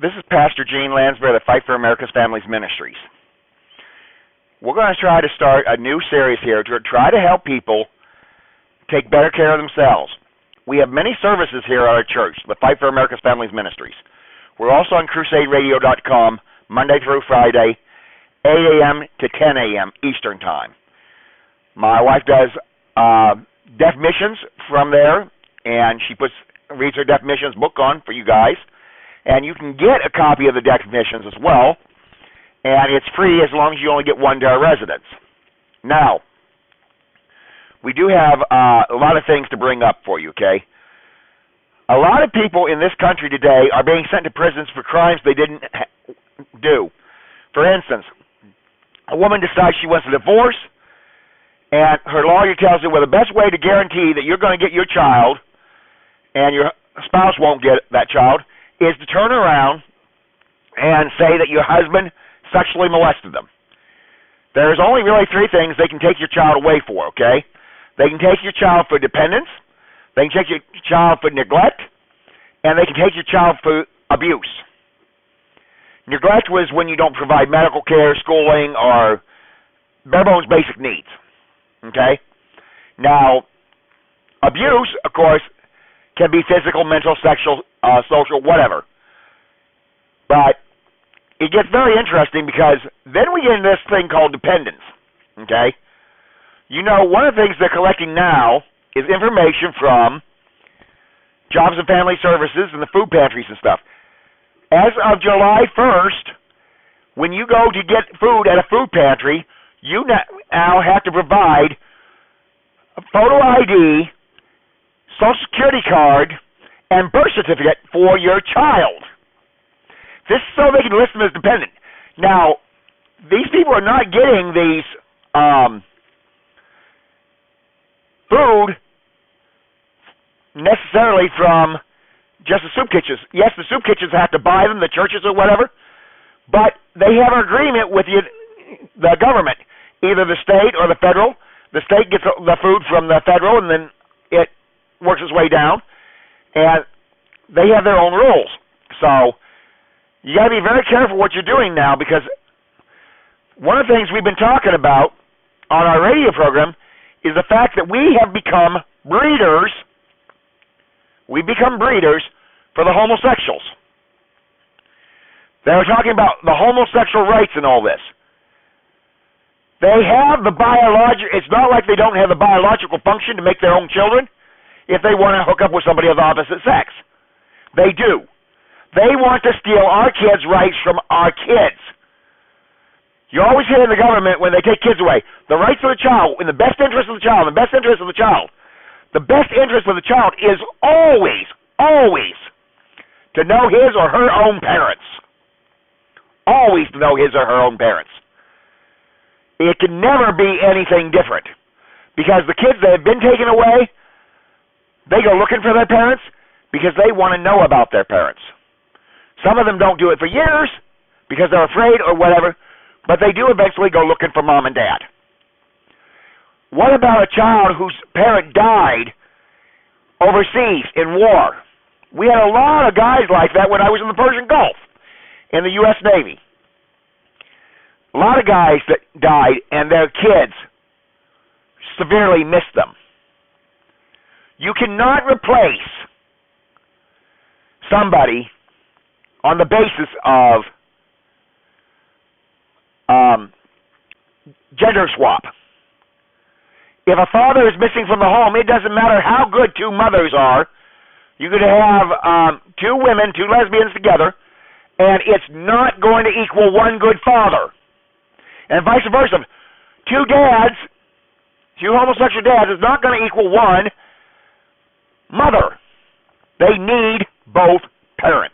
This is Pastor Gene Lansberry of the Fight for America's Families Ministries. We're going to try to start a new series here to try to help people take better care of themselves. We have many services here at our church, the Fight for America's Families Ministries. We're also on CrusadeRadio.com Monday through Friday, 8 a.m. to 10 a.m. Eastern Time. My wife does definitions from there, and she reads her definitions book on for you guys. And you can get a copy of the definitions as well, and it's free as long as you only get one to our residents. Now, we do have a lot of things to bring up for you, okay? A lot of people in this country today are being sent to prisons for crimes they didn't do. For instance, a woman decides she wants a divorce, and her lawyer tells her, well, the best way to guarantee that you're going to get your child and your spouse won't get that child is to turn around and say that your husband sexually molested them. There's only really three things they can take your child away for, okay? They can take your child for dependence, they can take your child for neglect, and they can take your child for abuse. Neglect was when you don't provide medical care, schooling, or bare bones basic needs, okay? Now, abuse, of course, can be physical, mental, sexual, social, whatever. But it gets very interesting because then we get into this thing called dependence, okay? You know, one of the things they're collecting now is information from Jobs and Family Services and the food pantries and stuff. As of July 1st, when you go to get food at a food pantry, you now have to provide a photo ID, Social Security card, and birth certificate for your child. This is so they can list them as dependent. Now, these people are not getting these food necessarily from just the soup kitchens. Yes, the soup kitchens have to buy them, the churches or whatever, but they have an agreement with the government, either the state or the federal. The state gets the food from the federal, and then it works its way down, and they have their own rules. So you got to be very careful what you're doing now, because one of the things we've been talking about on our radio program is the fact that we have become breeders. We become breeders for the homosexuals. They were talking about the homosexual rights and all this. They have the it's not like they don't have the biological function to make their own children if they want to hook up with somebody of the opposite sex. They do. They want to steal our kids' rights from our kids. You always hear in the government when they take kids away, the rights of the child, in the best interest of the child, in the best interest of the child. The best interest of the child is always, always to know his or her own parents. Always to know his or her own parents. It can never be anything different. Because the kids that have been taken away, they go looking for their parents because they want to know about their parents. Some of them don't do it for years because they're afraid or whatever, but they do eventually go looking for mom and dad. What about a child whose parent died overseas in war? We had a lot of guys like that when I was in the Persian Gulf in the U.S. Navy. A lot of guys that died and their kids severely missed them. You cannot replace somebody on the basis of gender swap. If a father is missing from the home, it doesn't matter how good two mothers are. You could have two women, two lesbians together, and it's not going to equal one good father. And vice versa. Two homosexual dads is not going to equal one mother. They need both parents.